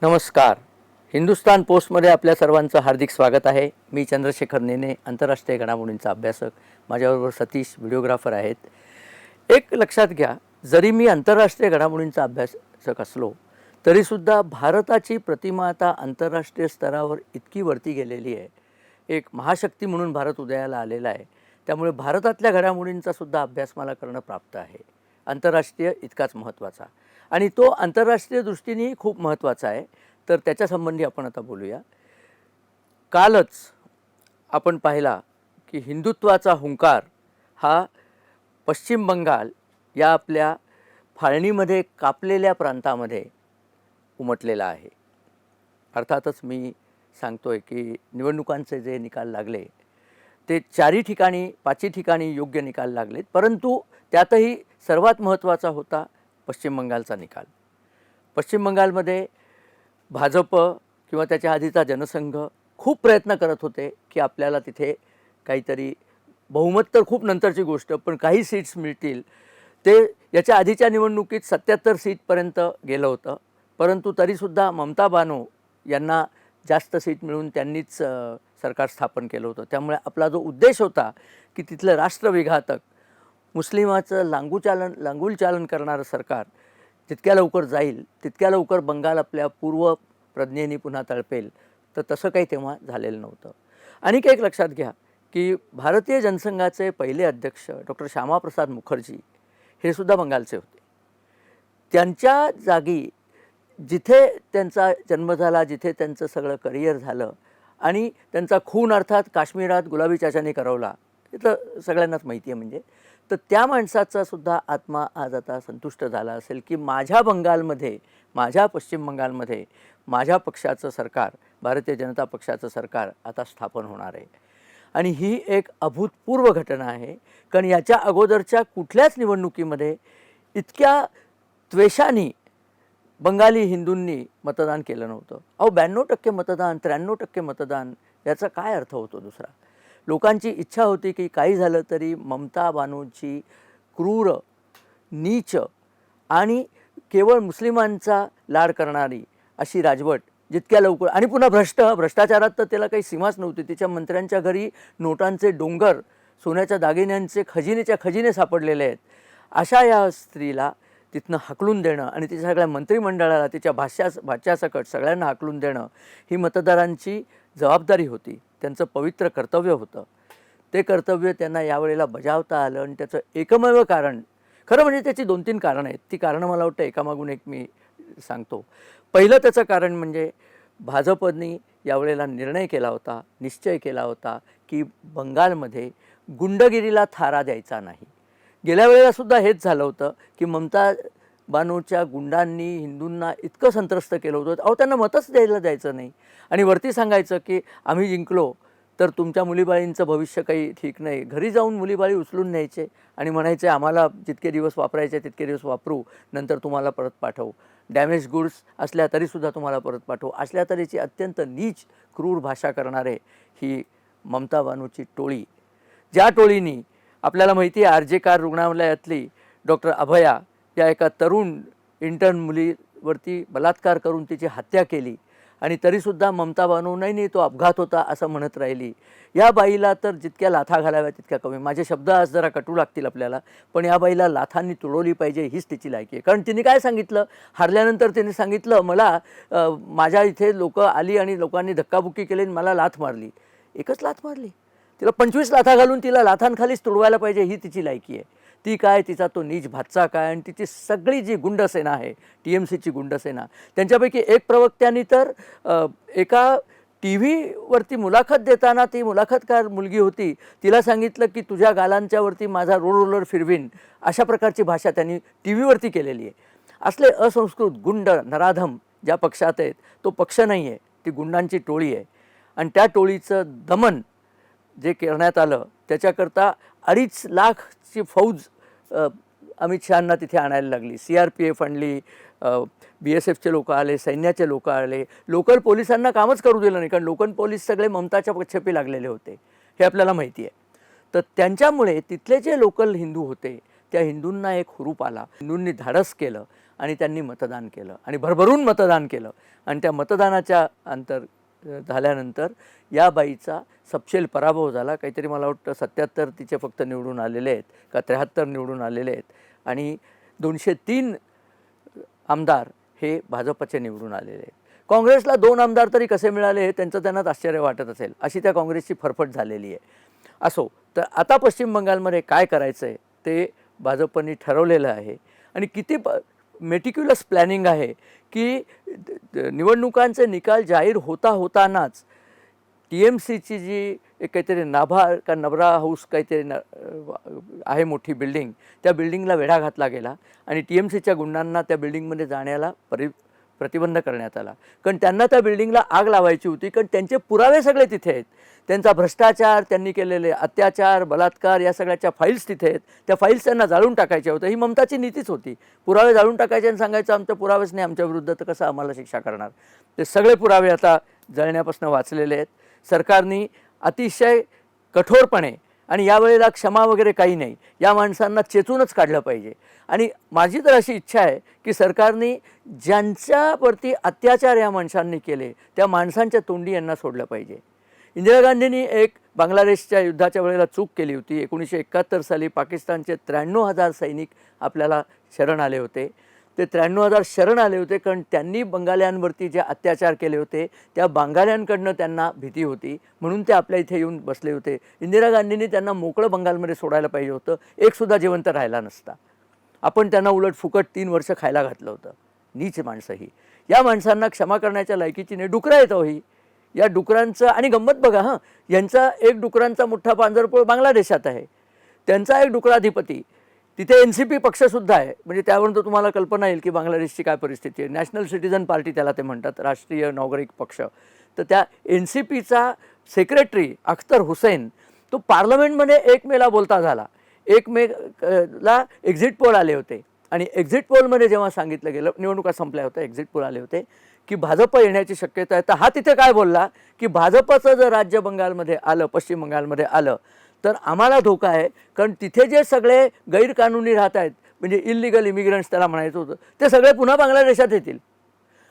नमस्कार. हिंदुस्तान पोस्टमध्ये आपल्या सर्वांचं हार्दिक स्वागत आहे. मी चंद्रशेखर नेने, आंतरराष्ट्रीय घडामोडींचा अभ्यासक. माझ्याबरोबर सतीश व्हिडिओग्राफर आहेत. एक लक्षात घ्या, जरी मी आंतरराष्ट्रीय घडामोडींचा अभ्यासक असलो तरीसुद्धा भारताची प्रतिमा आता आंतरराष्ट्रीय स्तरावर इतकी वरती गेलेली आहे. एक महाशक्ती म्हणून भारत उदयाला आलेला आहे. त्यामुळे भारतातल्या घडामोडींचा सुद्धा अभ्यास मला करणं प्राप्त आहे. आंतरराष्ट्रीय इतकाच महत्त्वाचा आणि तो आंतरराष्ट्रीय दृष्टीनेही खूप महत्त्वाचा आहे. तर त्याच्यासंबंधी आपण आता बोलूया. कालच आपण पाहिला की हिंदुत्वाचा हुंकार हा पश्चिम बंगाल या आपल्या फाळणीमध्ये कापलेल्या प्रांतामध्ये उमटलेला आहे. अर्थातच मी सांगतोय की निवडणुकांचे जे निकाल लागले ते 4 ठिकाणी 5 ठिकाणी योग्य निकाल लागलेत, परंतु त्यातही सर्वात महत्त्वाचा होता पश्चिम बंगालचा निकाल. पश्चिम बंगालमध्ये भाजप किंवा त्याच्या आधीचा जनसंघ खूप प्रयत्न करत होते की आपल्याला तिथे काहीतरी बहुमत, तर खूप नंतरची गोष्ट, पण काही सीट्स मिळतील. ते याच्या आधीच्या निवडणुकीत 77 सीटपर्यंत गेलं होतं, परंतु तरीसुद्धा ममता बानो यांना जास्त सीट मिळून त्यांनीच सरकार स्थापन केलं होतं. त्यामुळे आपला जो उद्देश होता की तिथलं राष्ट्रविघातक मुस्लिमाचं लांगुलचालन करणारं सरकार जितक्या लवकर जाईल तितक्या लवकर बंगाल आपल्या पूर्व प्रज्ञेने पुन्हा तळपेल, तर तसं काही तेव्हा झालेलं नव्हतं. आणि एक लक्षात घ्या की भारतीय जनसंघाचे पहिले अध्यक्ष डॉक्टर श्यामाप्रसाद मुखर्जी हे सुद्धा बंगालचे होते. त्यांच्या जागी जिथे त्यांचा जन्म झाला, जिथे त्यांचं सगळं करिअर झालं आणि त्यांचा खून अर्थात काश्मीरात गुलाबी चाचाने करवला, हे तर सगळ्यांनाच माहिती आहे. म्हणजे तर त्या माणसाचा सुद्धा आत्मा आज आता संतुष्ट झाला असेल की माझ्या बंगालमध्ये, माझ्या पश्चिम बंगालमध्ये माझ्या पक्षाचं सरकार, भारतीय जनता पक्षाचं सरकार आता स्थापन होणार आहे. आणि ही एक अभूतपूर्व घटना आहे, कारण याच्या अगोदरच्या कुठल्याच निवडणुकीमध्ये इतक्या त्वेषाने बंगाली हिंदूंनी मतदान केलं नव्हतं. 92% मतदान, 93% मतदान, याचा काय अर्थ होतो दुसरा? लोकांची इच्छा होती की काही झालं तरी ममता बानोची क्रूर, नीच आणि केवळ मुस्लिमांचा लाड करणारी अशी राजवट जितक्या लवकर, आणि पुन्हा भ्रष्टाचारात तर त्याला काही सीमाच नव्हती. तिच्या मंत्र्यांच्या घरी नोटांचे डोंगर, सोन्याच्या दागिन्यांचे खजिनेच्या खजिने सापडलेले आहेत. अशा या स्त्रीला तिथनं हाकलून देणं आणि तिच्या सगळ्या मंत्रिमंडळाला, तिच्या भाच्यासकट सगळ्यांना हाकलून देणं ही मतदारांची जबाबदारी होती, त्यांचं पवित्र कर्तव्य होतं. ते कर्तव्य त्यांना यावेळेला बजावता आलं. आणि त्याचं एकमेव कारण, खरं म्हणजे त्याची 2-3 कारणं आहेत. ती कारणं मला वाटतं एकामागून एक मी सांगतो. पहिलं त्याचं कारण म्हणजे भाजपनी यावेळेला निर्णय केला होता, निश्चय केला होता की बंगालमध्ये गुंडगिरीला थारा द्यायचा नाही. गेल्या वेळेलासुद्धा हेच झालं होतं की ममता बानोच्या गुंडांनी हिंदूंना इतकं संत्रस्त केलं होतं, त्यांना मतच द्यायचं नाही आणि वरती सांगायचं की आम्ही जिंकलो तर तुमच्या मुलीबाळींचं भविष्य काही ठीक नाही. घरी जाऊन मुलीबाळी उचलून न्यायचे आणि म्हणायचे आम्हाला जितके दिवस वापरायचे तितके दिवस वापरू, नंतर तुम्हाला परत पाठवू. डॅमेज गुड्स असल्या तरीसुद्धा तुम्हाला परत पाठवू. असल्या तऱ्हेची अत्यंत नीच क्रूर भाषा करणारे ही ममता बानोची टोळी, ज्या टोळीनी आपल्याला माहिती आहे RJ कार रुग्णालयातली डॉक्टर अभया या एका तरुण इंटर्न मुलीवरती बलात्कार करून तिची हत्या केली आणि तरीसुद्धा ममता बानो नाही तो अपघात होता असं म्हणत राहिली. या बाईला तर जितक्या लाथा घालाव्या तितक्या कमी. माझे शब्द आज जरा कटू लागतील आपल्याला, पण या बाईला लाथांनी तुडवली पाहिजे, हीच तिची लायकी आहे. कारण तिने काय सांगितलं, हारल्यानंतर तिने सांगितलं मला माझ्या इथे लोक आली आणि लोकांनी धक्काबुक्की केली आणि मला लाथ मारली. एकच लाथ मारली, तिला 25 लाथा घालून तिला लाथांखालीच तुडवायला पाहिजे, ही तिची लायकी आहे. ती काय, तिचा तो नीच भातचा काय, आणि तिची सगळी जी गुंडसेना आहे, TMCची गुंडसेना, त्यांच्यापैकी एक प्रवक्त्यांनी तर एका TV वरती मुलाखत देताना, ती मुलाखतकार मुलगी होती, तिला सांगितलं की तुझ्या गालांच्यावरती माझा रोलर फिरवीन, अशा प्रकारची भाषा त्यांनी TV वरती केलेली आहे. असले असंस्कृत गुंड नराधम ज्या पक्षात आहेत, तो पक्ष नाही आहे, ती गुंडांची टोळी आहे. आणि त्या टोळीचं दमन जे करण्यात आलं त्याच्याकरता 2.5 लाखची फौज अमित शहांना तिथे आणायला लागली. CRPF आणली, BSFचे लोक आले, सैन्याचे लोक आले. लोकल पोलिसांना कामच करू दिलं नाही, कारण लोकल पोलीस सगळे ममताच्या पक्षपी लागलेले होते, हे आपल्याला माहिती आहे. तर त्यांच्यामुळे तिथले जे लोकल हिंदू होते त्या हिंदूंना एक हुरूप आला. हिंदूंनी धाडस केलं आणि त्यांनी मतदान केलं आणि भरभरून मतदान केलं आणि त्या मतदानाच्या झाल्यानंतर या बाईचा सपशेल पराभव झाला. काहीतरी मला वाटतं 77 तिचे फक्त निवडून आलेले आहेत का 73 निवडून आलेले आहेत आणि 203 आमदार हे भाजपचे निवडून आलेले आहेत. काँग्रेसला 2 आमदार तरी कसे मिळाले हे त्यांनाच आश्चर्य वाटत असेल, अशी त्या काँग्रेसची फरफट झालेली आहे. असो, तर आता पश्चिम बंगालमध्ये काय करायचं आहे ते भाजपने ठरवलेलं आहे आणि किती मेटिक्युलस प्लॅनिंग आहे की निवडणुकांचे निकाल जाहीर होतानाच TMCची जी एक काहीतरी नबरा हाऊस काहीतरी आहे मोठी बिल्डिंग, त्या बिल्डिंगला वेढा घातला गेला आणि TMCच्या गुंडांना त्या बिल्डिंगमध्ये जाण्याला प्रतिबंध करण्यात आला. कारण त्यांना त्या बिल्डिंगला आग लावायची होती, कारण त्यांचे पुरावे सगळे तिथे आहेत. त्यांचा भ्रष्टाचार, त्यांनी केलेले अत्याचार, बलात्कार या सगळ्याच्या फाईल्स तिथे आहेत. त्या फाईल्स त्यांना जाळून टाकायच्या होत्या. ही ममताची नीतीच होती. पुरावे जाळून टाकायचे आणि सांगायचं आमचे पुरावेच नाही आमच्या विरुद्ध, तर कसं आम्हाला शिक्षा करणार. ते सगळे पुरावे आता जळण्यापासून वाचलेले आहेत. सरकारने अतिशय कठोरपणे आणि यावेळेला क्षमा वगैरे काही नाही, या माणसांना चेचूनच काढलं पाहिजे. आणि माझी तर अशी इच्छा आहे की सरकारने ज्यांच्यावरती अत्याचार या माणसांनी केले त्या माणसांच्या तोंडी यांना सोडलं पाहिजे. इंदिरा गांधींनी एक बांगलादेशच्या युद्धाच्या वेळेला चूक केली होती. 1971 साली पाकिस्तानचे 93,000 सैनिक आपल्याला शरण आले होते. ते 93,000 शरण आले होते कारण त्यांनी बंगाल्यांवरती जे अत्याचार केले होते त्या बंगाल्यांकडनं त्यांना भीती होती, म्हणून ते आपल्या इथे येऊन बसले होते. इंदिरा गांधींनी त्यांना मोकळं बंगालमध्ये सोडायला पाहिजे होतं. एकसुद्धा जिवंत राहिला नसता. आपण त्यांना उलट फुकट 3 वर्ष खायला घातलं होतं. नीच माणसं ही. या माणसांना क्षमा करण्याच्या लायकीची नाही. डुकरं येतं ही. या डुकरांचं आणि गंमत बघा, यांचा एक डुकरांचा मोठा पांजरपोळ बांगलादेशात आहे. त्यांचा एक डुकराधिपती तिथे NCP पक्षसुद्धा आहे. म्हणजे त्यावरून तर तुम्हाला कल्पना येईल की बांगलादेशची काय परिस्थिती आहे. नॅशनल सिटीजन पार्टी त्याला ते म्हणतात, राष्ट्रीय नागरिक पक्ष. तर त्या NCPचा सेक्रेटरी अख्तर हुसेन तो पार्लमेंटमध्ये 1 मेला बोलता झाला. 1 मेला एक्झिट पोल आले होते आणि एक्झिट पोलमध्ये जेव्हा सांगितलं गेलं, निवडणुका संपल्या होत्या, एक्झिट पोल आले होते की भाजप येण्याची शक्यता आहे, तर हा तिथे काय बोलला की भाजपचं जर राज्य बंगालमध्ये आलं, पश्चिम बंगालमध्ये आलं तर आम्हाला धोका आहे. कारण तिथे जे सगळे गैरकानूनी राहत आहेत, म्हणजे इलिगल इमिग्रंट्स त्याला म्हणायचं होतं, ते सगळे पुन्हा बांगलादेशात येतील.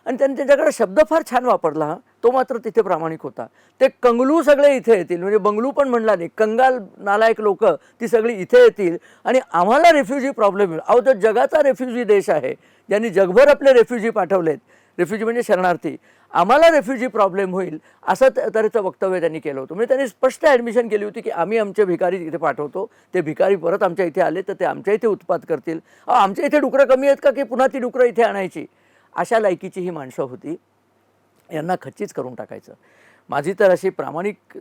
आणि त्यांनी त्याच्याकडे शब्द फार छान वापरला, तो मात्र तिथे प्रामाणिक होता. ते कंगलू सगळे इथे येतील, म्हणजे बंगलू पण म्हणला नाही, कंगाल नालायक लोक ती सगळी इथे येतील आणि आम्हाला रेफ्युजी प्रॉब्लेम येईल. अहो, तो जगाचा रेफ्युजी देश आहे, ज्यांनी जगभर आपले रेफ्युजी पाठवलेत. रेफ्युजी म्हणजे शरणार्थी. आम्हाला रेफ्युजी प्रॉब्लेम होईल असं तऱ्हेचं वक्तव्य त्यांनी केलं होतं. म्हणजे त्यांनी स्पष्ट ॲडमिशन केली होती की आम्ही आमचे भिकारी इथे पाठवतो, ते भिकारी परत आमच्या इथे आले तर ते आमच्या इथे उत्पात करतील. आमच्या इथे डुकरं कमी आहेत का की पुन्हा ती डुकरं इथे आणायची. अशा लायकीची ही माणसं होती. यांना खच्चीच करून टाकायचं. माझी तर अशी प्रामाणिक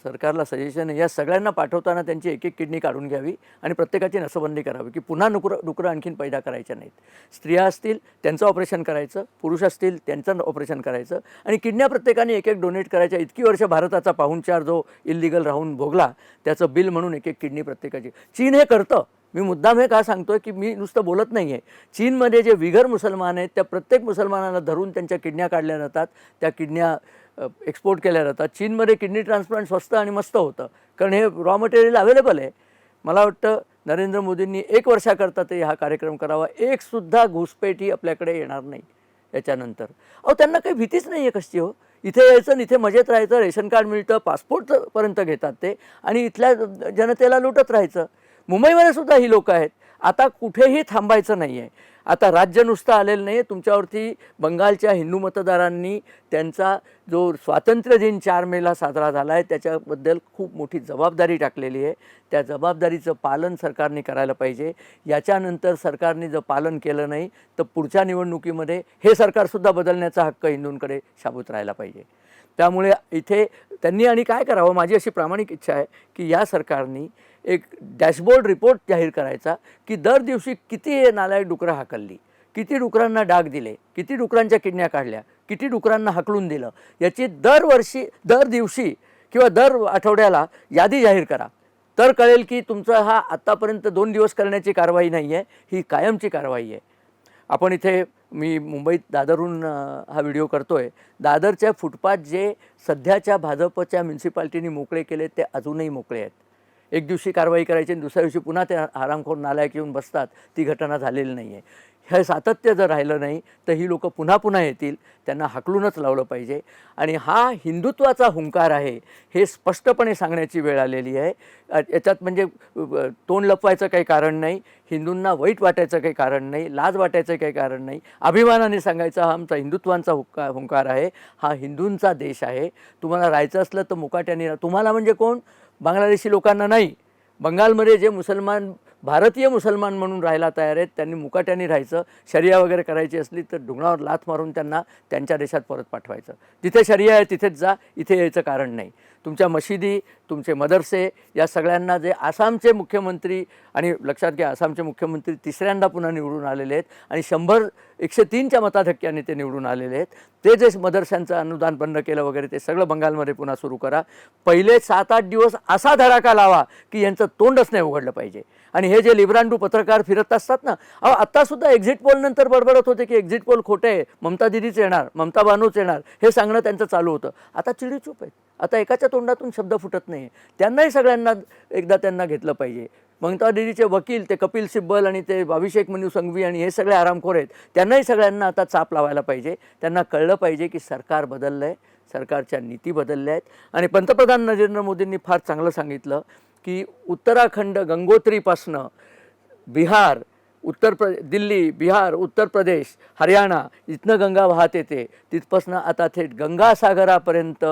सरकारला सजेशन आहे, या सगळ्यांना पाठवताना त्यांची एक किडनी काढून घ्यावी आणि प्रत्येकाची नसबंदी करावी की पुन्हा डुकरं आणखीन पैदा करायच्या नाहीत. स्त्रिया असतील त्यांचं ऑपरेशन करायचं, पुरुष असतील त्यांचं ऑपरेशन करायचं आणि किडन्या प्रत्येकाने एक डोनेट करायच्या. इतकी वर्ष भारताचा पाहुणचार जो इल्लिगल राहून भोगला त्याचं बिल म्हणून एक किडनी प्रत्येकाची. चीन हे करतं. मी मुद्दाम हे का सांगतोय की मी नुसतं बोलत नाही आहे. चीनमध्ये जे विगर मुसलमान आहेत त्या प्रत्येक मुसलमानाला धरून त्यांच्या किडन्या काढल्या जातात, त्या किडन्या एक्सपोर्ट केल्या जातात. चीनमध्ये किडनी ट्रान्सप्लांट स्वस्त आणि मस्त होतं, कारण हे रॉ मटेरियल अवेलेबल आहे. मला वाटतं नरेंद्र मोदींनी 1 वर्षाकरता ते हा कार्यक्रम करावा. एकसुद्धा घुसपेट ही आपल्याकडे येणार नाही याच्यानंतर. त्यांना काही भीतीच नाही आहे कसली. हो, इथे यायचं आणि इथे मजेत राहायचं, रेशन कार्ड मिळतं, पासपोर्टपर्यंत घेतात ते आणि इथल्या जनतेला लुटत राहायचं. मुंबईमध्ये सुद्धा ही लोकं आहेत. आता कुठेही थांबायचं नाही आहे. आता राज्य नुसतं आलेलं नाही आहे. तुमच्यावरती बंगालच्या हिंदू मतदारांनी त्यांचा जो स्वातंत्र्य दिन 4 मेला साजरा झाला आहे त्याच्याबद्दल खूप मोठी जबाबदारी टाकलेली आहे. त्या जबाबदारीचं पालन सरकारने करायला पाहिजे. याच्यानंतर सरकारने जर पालन केलं नाही तर पुढच्या निवडणुकीमध्ये हे सरकारसुद्धा बदलण्याचा हक्क हिंदूंकडे शाबूत राहायला पाहिजे. त्यामुळे इथे त्यांनी आणि काय करावं, माझी अशी प्रामाणिक इच्छा आहे की या सरकारने एक डॅशबोर्ड रिपोर्ट जाहीर करायचा की दर दिवशी किती नालायक डुकरं हाकलली, किती डुकरांना डाग दिले, किती डुकरांच्या किडन्या काढल्या, किती डुकरांना हाकलून दिलं, याची दर दिवशी किंवा दर आठवड्याला यादी जाहीर करा. तर कळेल की तुमचा हा आत्तापर्यंत 2 दिवस करण्याची कारवाई नाही आहे, ही कायमची कारवाई आहे. आपण इथे मी मुंबईत दादरहून हा व्हिडिओ करतो आहे. दादरच्या फुटपाथ जे सध्याच्या भाजपच्या म्युन्सिपाल्टीने मोकळे केले ते अजूनही मोकळे आहेत. एक दिवशी कारवाई करायची आणि दुसऱ्या दिवशी पुन्हा ते हरामखोर नालायक येऊन बसतात. ती घटना झालेली नाही आहे. हे सातत्य जर राहिलं नाही तर ही लोकं पुन्हा पुन्हा येतील. त्यांना हाकलूनच लावलं पाहिजे. आणि हा हिंदुत्वाचा हुंकार आहे हे स्पष्टपणे सांगण्याची वेळ आलेली आहे. याच्यात म्हणजे तोंड लपवायचं काही कारण नाही, हिंदूंना वाईट वाटायचं काही कारण नाही, लाज वाटायचं काही कारण नाही. अभिमानाने सांगायचं हा आमचा हिंदुत्वाचा हुंकार आहे, हा हिंदूंचा देश आहे. तुम्हाला राहायचं असलं तर मुकाट्याने तुम्हाला म्हणजे कोण, बांगलादेशी लोकांना नाही. बंगालमध्ये जे मुसलमान भारतीय मुसलमान म्हणून राहायला तयार आहेत त्यांनी मुकाट्याने राहायचं. शरिया वगैरे करायची असली तर ढुंगणावर लाथ मारून त्यांना त्यांच्या देशात परत पाठवायचं. तिथे शरिया आहे तिथेच जा, इथे यायचं कारण नाही. तुमच्या मशिदी, तुमचे मदरसे या सगळ्यांना जे आसामचे मुख्यमंत्री, आणि लक्षात घ्या आसामचे मुख्यमंत्री तिसऱ्यांदा पुन्हा निवडून आलेले आहेत आणि 103च्या मताधक्क्याने ते निवडून आलेले आहेत. ते जे मदरशांचं अनुदान बंद केलं वगैरे ते सगळं बंगालमध्ये पुन्हा सुरू करा. पहिले 7-8 दिवस असा धडाका लावा की यांचं तोंडच नाही उघडलं पाहिजे. आणि हे जे लिब्रांडू पत्रकार फिरत असतात ना, आत्तासुद्धा एक्झिट पोल नंतर बडबडत होते की एक्झिट पोल खोटे आहे, ममता दिदीच येणार, ममता बानूच येणार, हे सांगणं त्यांचं चालू होतं. आता चिडीचूप आहेत. आता एकाच्या तोंडातून शब्द फुटत नाही. त्यांनाही सगळ्यांना एकदा त्यांना घेतलं पाहिजे. ममता दिदीचे वकील ते कपिल सिब्बल आणि ते अभिषेक मनु संघवी आणि हे सगळे आरामखोर आहेत. त्यांनाही सगळ्यांना आता चाप लावायला पाहिजे. त्यांना कळलं पाहिजे की सरकार बदललं आहे, सरकारच्या नीती बदलल्या आहेत. आणि पंतप्रधान नरेंद्र मोदींनी फार चांगलं सांगितलं की उत्तराखंड गंगोत्रीपासनं बिहार, दिल्ली, बिहार, उत्तर प्रदेश, हरियाणा इथनं गंगा वाहत येते, तिथपासनं आता थेट गंगासागरापर्यंत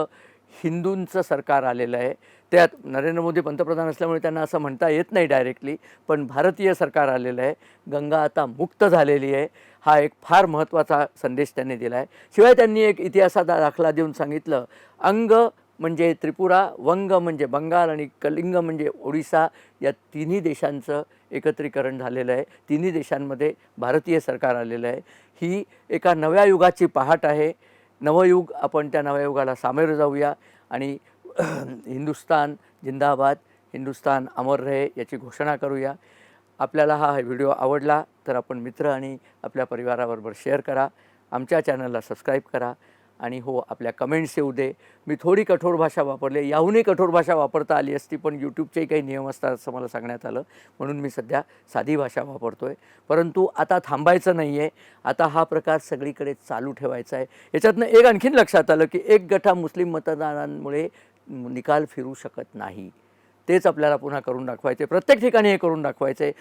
हिंदूंचं सरकार आलेलं आहे. त्यात नरेंद्र मोदी पंतप्रधान असल्यामुळे त्यांना असं म्हणता येत नाही डायरेक्टली, पण भारतीय सरकार आलेलं आहे. गंगा आता मुक्त झालेली आहे. हा एक फार महत्त्वाचा संदेश त्यांनी दिला आहे. शिवाय त्यांनी एक इतिहासाचा दाखला देऊन सांगितलं, अंग म्हणजे त्रिपुरा, वंग म्हणजे बंगाल आणि कलिंग म्हणजे ओडिसा, या तिन्ही देशांचं एकत्रीकरण झालेलं आहे. तिन्ही देशांमध्ये भारतीय सरकार आलेलं आहे. ही एका नव्या युगाची पहाट आहे. नवयुग, आपण त्या नव्या युगाला सामोरे जाऊया आणि हिंदुस्तान जिंदाबाद, हिंदुस्तान अमर रहे याची घोषणा करूया. आपल्याला हा व्हिडिओ आवडला तर आपण मित्र आणि आपल्या परिवाराबरोबर शेअर करा. आमच्या चॅनलला सबस्क्राईब करा. आणि हो, आपल्या कमेंट्स येऊ दे. मी थोडी कठोर भाषा वापरली, याहूनही कठोर भाषा वापरता आली असती, पण यूट्यूबचेही काही नियम असतात असं मला सांगण्यात आलं, म्हणून मी सध्या साधी भाषा वापरतो आहे. परंतु आता थांबायचं नाही आहे. आता हा प्रकार सगळीकडे चालू ठेवायचा आहे. याच्यातनं एक आणखीन लक्षात आलं की एक गठा मुस्लिम मतदारांमुळे निकाल फिरू शकत नाही. तेच आपल्याला पुन्हा करून दाखवायचे. प्रत्येक ठिकाणी हे करून दाखवायचं आहे.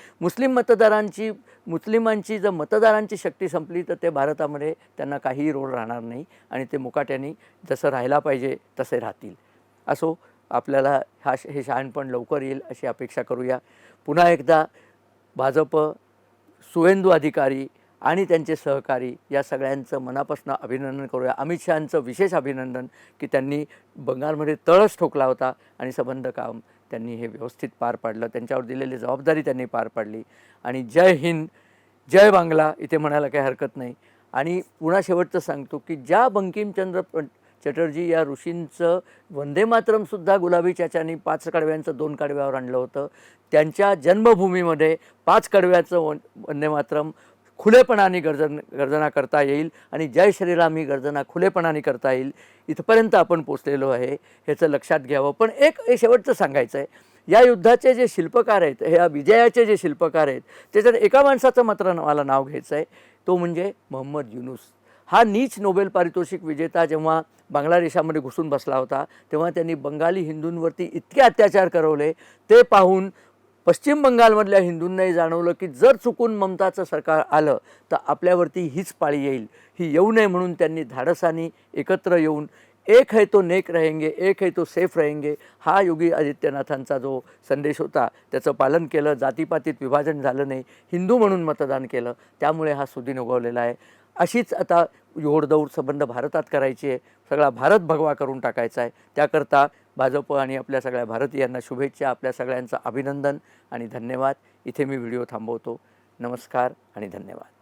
मुस्लिमांची जर मतदारांची शक्ती संपली तर ते भारतामध्ये त्यांना काहीही रोल राहणार नाही आणि ते मुकाट्याने जसं राहायला पाहिजे तसे राहतील. असो, आपल्याला हे शहाणपण लवकर येईल अशी अपेक्षा करूया. पुन्हा एकदा भाजप, सुवेंदू अधिकारी आणि त्यांचे सहकारी या सगळ्यांचं मनापासून अभिनंदन करूया. अमित शहांचं विशेष अभिनंदन की त्यांनी बंगालमध्ये तळस ठोकला होता आणि संबंध काम त्यांनी हे व्यवस्थित पार पाडलं. त्यांच्यावर दिलेली जबाबदारी त्यांनी पार पाडली. आणि जय हिंद, जय बांगला इथे म्हणायला काही हरकत नाही. आणि पुन्हा शेवटचं सांगतो की ज्या बंकिमचंद्र चटर्जी या ऋषींचं वंदे मातरमसुद्धा गुलाबी चाचांनी 5 कडव्यांचं 2 कडव्यावर आणलं होतं, त्यांच्या जन्मभूमीमध्ये 5 कडव्याचं वंदे मातरम खुलेपणाने गर्जना करता येईल आणि जय श्रीराम ही गर्जना खुलेपणाने करता येईल. इथपर्यंत आपण पोचलेलो आहे, ह्याचं लक्षात घ्यावं. पण एक शेवटचं सांगायचं आहे, या युद्धाचे जे शिल्पकार आहेत, ह्या विजयाचे जे शिल्पकार आहेत, त्याच्यात एका माणसाचं मात्र मला नाव घ्यायचं आहे, तो म्हणजे मोहम्मद युनूस. हा नीच नोबेल पारितोषिक विजेता जेव्हा बांगलादेशामध्ये घुसून बसला होता तेव्हा त्यांनी बंगाली हिंदूंवरती इतके अत्याचार करवले, ते पाहून पश्चिम बंगालमधल्या हिंदूंनाही जाणवलं की जर चुकून ममताचं सरकार आलं तर आपल्यावरती हीच पाळी येईल, ही येऊ नये म्हणून त्यांनी धाडसाने एकत्र येऊन एक है तो नेक रहेंगे, एक है तो सेफ रहेंगे हा योगी आदित्यनाथांचा जो संदेश होता त्याचं पालन केलं. जातीपातीत विभाजन झालं नाही, हिंदू म्हणून मतदान केलं, त्यामुळे हा सुदिन उगवलेला आहे. अशीच आता योडदौड संबंध भारतात करायची आहे. सगळा भारत भगवा करून टाकायचा आहे. त्याकरता भाजप आणि आपल्या सगळ्या भारतीयांना शुभेच्छा. आपल्या सगळ्यांचं अभिनंदन आणि धन्यवाद. इथे मी व्हिडिओ थांबवतो. नमस्कार आणि धन्यवाद.